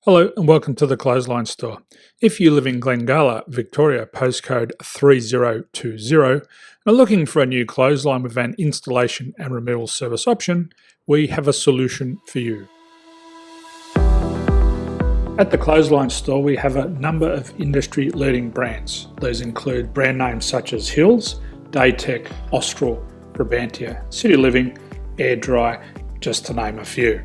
Hello and welcome to the Clothesline Store. If you live in Glengala, Victoria, postcode 3020, and are looking for a new clothesline with an installation and removal service option, we have a solution for you. At the Clothesline Store, we have a number of industry-leading brands. These include brand names such as Hills, Daytech, Austral, Brabantia, City Living, Air Dry, just to name a few.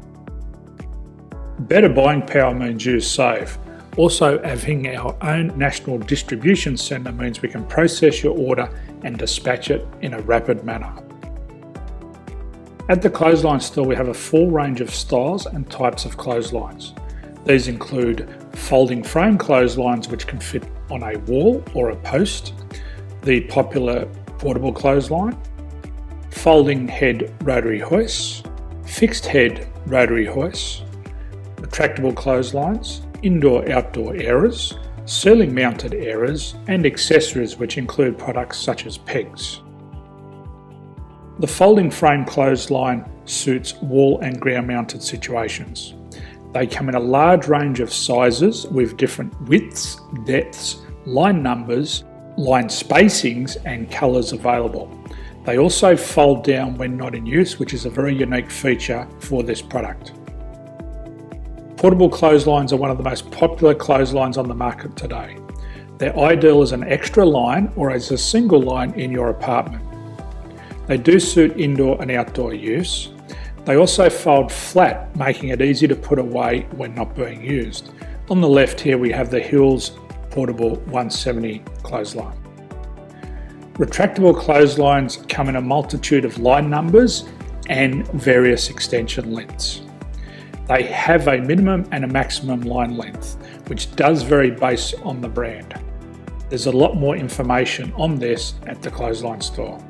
Better buying power means you save. Also, having our own national distribution centre means we can process your order and dispatch it in a rapid manner. At the Clothesline Store, we have a full range of styles and types of clotheslines. These include folding frame clotheslines which can fit on a wall or a post, the popular portable clothesline, folding head rotary hoists, fixed head rotary hoists, retractable clotheslines, indoor-outdoor airers, ceiling mounted airers, and accessories which include products such as pegs. The folding frame clothesline suits wall and ground mounted situations. They come in a large range of sizes with different widths, depths, line numbers, line spacings and colours available. They also fold down when not in use, which is a very unique feature for this product. Portable clotheslines are one of the most popular clotheslines on the market today. They're ideal as an extra line or as a single line in your apartment. They do suit indoor and outdoor use. They also fold flat, making it easy to put away when not being used. On the left here we have the Hills Portable 170 clothesline. Retractable clotheslines come in a multitude of line numbers and various extension lengths. They have a minimum and a maximum line length, which does vary based on the brand. There's a lot more information on this at the Clothesline Store.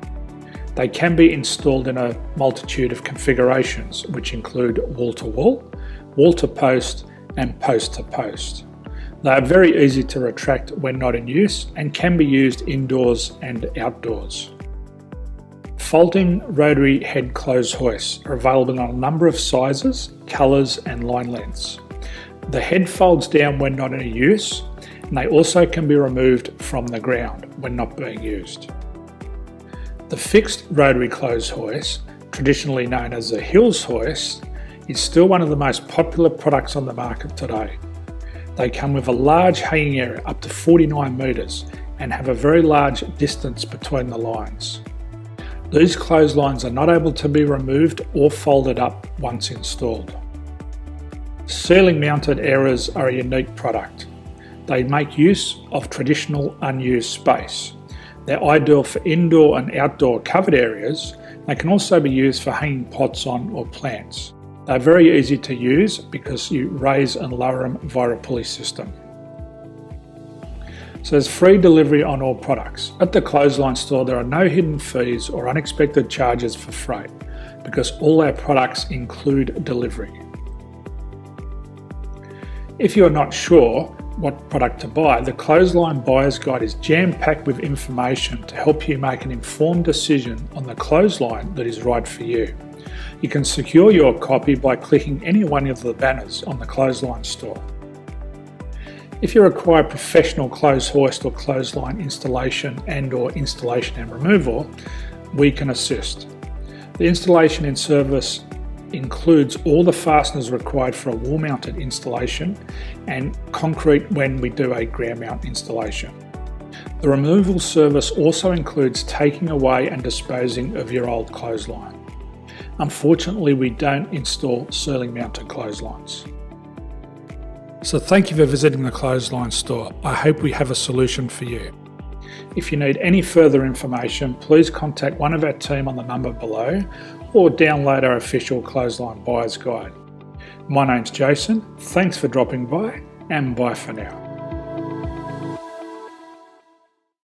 They can be installed in a multitude of configurations, which include wall-to-wall, wall-to-post, and post-to-post. They are very easy to retract when not in use and can be used indoors and outdoors. Folding rotary head clothes hoists are available in a number of sizes, colours and line lengths. The head folds down when not in use, and they also can be removed from the ground when not being used. The fixed rotary clothes hoist, traditionally known as the Hills hoist, is still one of the most popular products on the market today. They come with a large hanging area up to 49 metres and have a very large distance between the lines. These clotheslines are not able to be removed or folded up once installed. Ceiling mounted airers are a unique product. They make use of traditional unused space. They're ideal for indoor and outdoor covered areas. They can also be used for hanging pots on or plants. They're very easy to use because you raise and lower them via a pulley system. So there's free delivery on all products. At the Clothesline Store, there are no hidden fees or unexpected charges for freight because all our products include delivery. If you're not sure what product to buy, the Clothesline Buyer's Guide is jam-packed with information to help you make an informed decision on the clothesline that is right for you. You can secure your copy by clicking any one of the banners on the Clothesline Store. If you require professional clothes hoist or clothesline installation and/or installation and removal, we can assist. The installation and service includes all the fasteners required for a wall-mounted installation and concrete when we do a ground mount installation. The removal service also includes taking away and disposing of your old clothesline. Unfortunately, we don't install ceiling mounted clotheslines. So thank you for visiting the Clothesline Store. I hope we have a solution for you. If you need any further information, please contact one of our team on the number below or download our official Clothesline Buyer's Guide. My name's Jason, thanks for dropping by and bye for now.